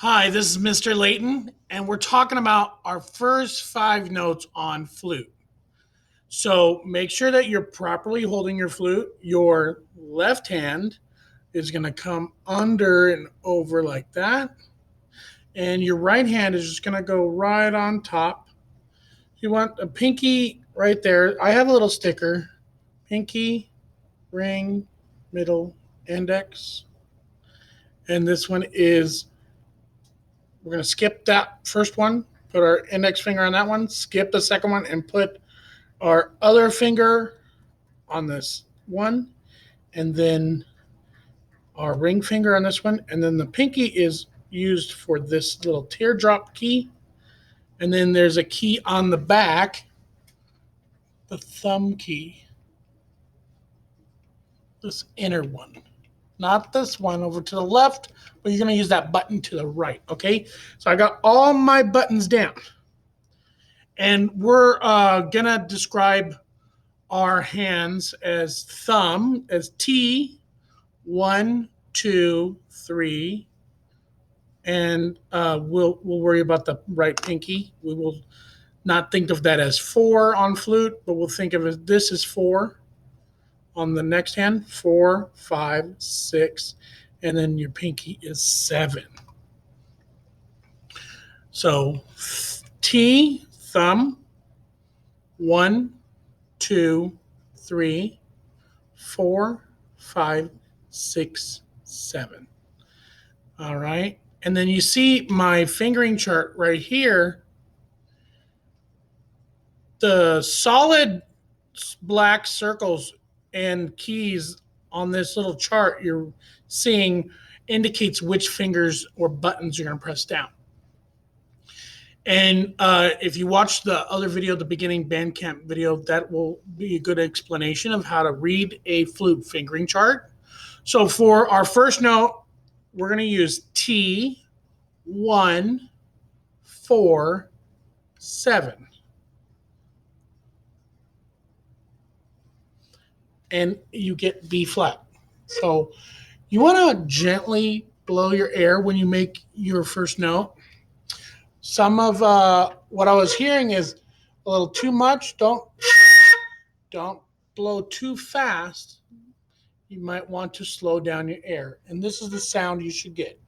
Hi, this is Mr. Layton, and we're talking about our first five notes on flute. So make sure that you're properly holding your flute. Your left hand is going to come under and over like that, and your right hand is just going to go right on top. You want a pinky right there. I have a little sticker pinky, ring, middle, index. And this one is we're going to skip that first one, put our index finger on that one, skip the second one, and put our other finger on this one, and then our ring finger on this one. And then the pinky is used for this little teardrop key. And then there's a key on the back, the thumb key, this inner one. Not this one over to the left, but you're going to use that button to the right, okay? So I got all my buttons down. And we're going to describe our hands as thumb, as T, 1, 2, 3. And we'll worry about the right pinky. We will not think of that as 4 on flute, but we'll think of it, this is 4 on the next hand, 4, 5, 6, and then your pinky is 7. So T, thumb, 1, 2, 3, 4, 5, 6, 7. All right. And then you see my fingering chart right here. The solid black circles and keys on this little chart you're seeing indicates which fingers or buttons you're going to press down. And if you watch the other video, the beginning Bandcamp video, that will be a good explanation of how to read a flute fingering chart. So for our first note, we're going to use T, 1, 4, 7. And you get B flat. So you want to gently blow your air when you make your first note. Some of what I was hearing is a little too much. Don't blow too fast. You might want to slow down your air. And this is the sound you should get.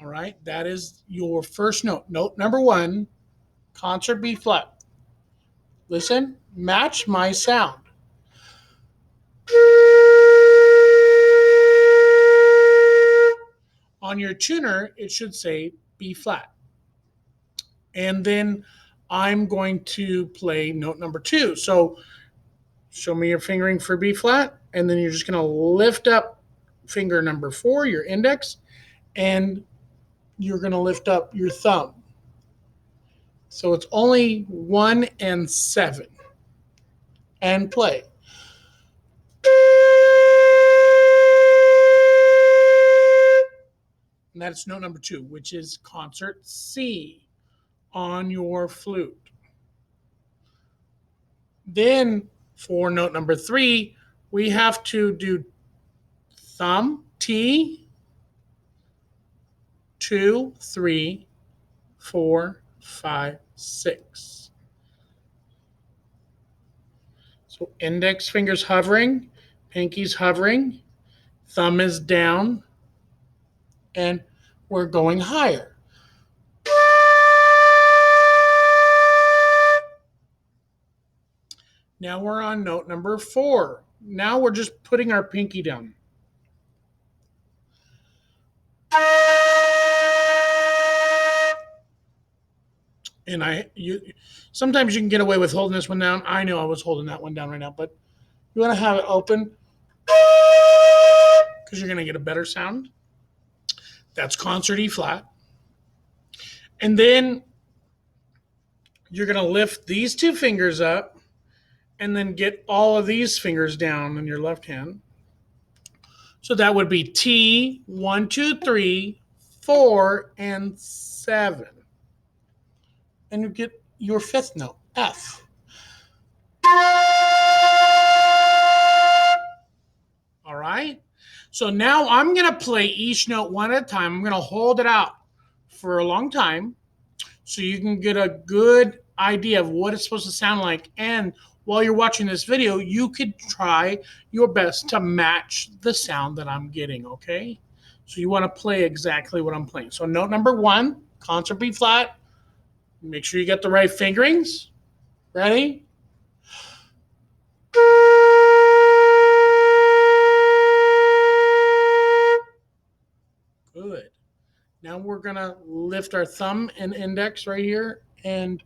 All right, that is your first note. Note number 1, concert B flat. Listen, match my sound. On your tuner, it should say B flat. And then I'm going to play note number 2. So show me your fingering for B flat, and then you're just going to lift up finger number 4, your index, and you're going to lift up your thumb. So it's only 1 and 7. And play. And that's note number 2, which is concert C on your flute. Then for note number 3, we have to do thumb, T, 2, 3, 4, 5, 6. So index fingers hovering, pinky's hovering, thumb is down, and we're going higher. Now we're on note number 4. Now we're just putting our pinky down. And sometimes you can get away with holding this one down. I know I was holding that one down right now, but you want to have it open because you're going to get a better sound. That's concert E flat. And then you're going to lift these 2 fingers up and then get all of these fingers down in your left hand. So that would be T, 1, 2, 3, 4, and 7. And you get your 5th note, F. So now I'm going to play each note one at a time. I'm going to hold it out for a long time so you can get a good idea of what it's supposed to sound like. And while you're watching this video, you could try your best to match the sound that I'm getting, okay? So you want to play exactly what I'm playing. So note number one, concert B flat. Make sure you get the right fingerings. Ready? Good. Now we're going to lift our thumb and index right here, and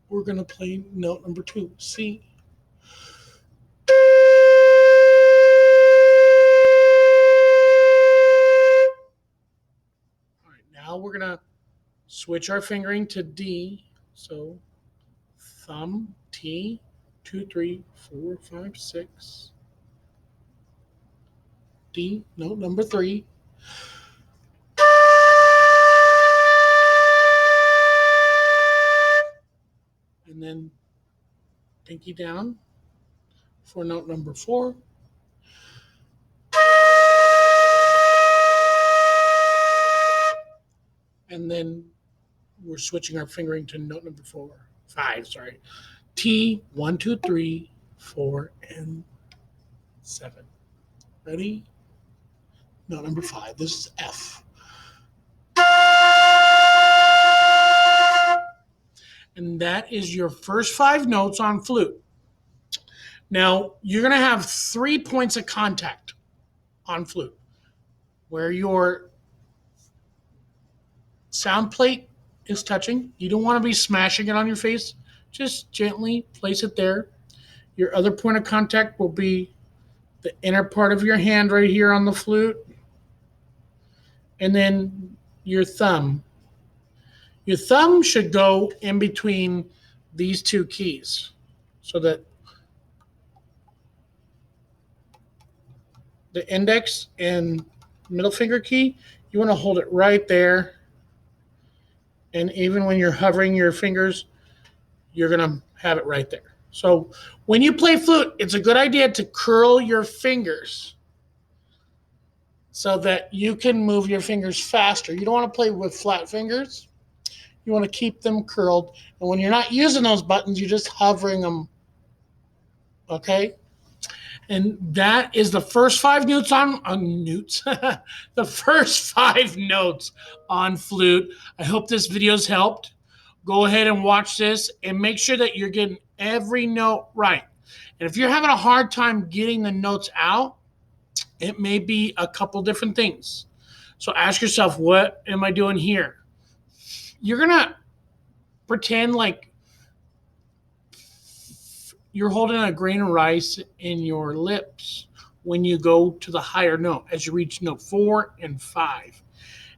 we're going to play note number two, C. All right, now we're going to switch our fingering to D. So thumb, T, 2, 3, 4, 5, 6. D, note number 3. And then pinky down for note number 4. And then we're switching our fingering to note number 5, sorry. T, 1, 2, 3, 4, and 7. Ready? Note number 5. This is F. And that is your first 5 notes on flute. Now, you're going to have 3 points of contact on flute, where your sound plate is touching. You don't want to be smashing it on your face. Just gently place it there. Your other point of contact will be the inner part of your hand right here on the flute. And then your thumb. Your thumb should go in between these 2 keys so that the index and middle finger key, you want to hold it right there. And even when you're hovering your fingers, you're going to have it right there. So when you play flute, it's a good idea to curl your fingers so that you can move your fingers faster. You don't want to play with flat fingers. You want to keep them curled. And when you're not using those buttons, you're just hovering them. Okay? And that is the first 5 notes on newts. The first 5 notes on flute. I hope this video's helped. Go ahead and watch this and make sure that you're getting every note right. And if you're having a hard time getting the notes out, it may be a couple different things. So ask yourself, what am I doing here? You're going to pretend like you're holding a grain of rice in your lips when you go to the higher note as you reach note 4 and 5.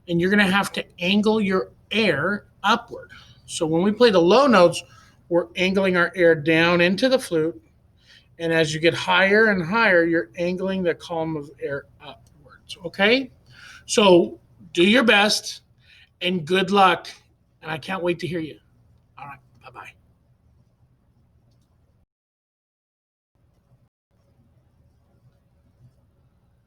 And you're going to have to angle your air upward. So when we play the low notes, we're angling our air down into the flute. And as you get higher and higher, you're angling the column of air upwards. Okay? So do your best and good luck. And I can't wait to hear you. All right.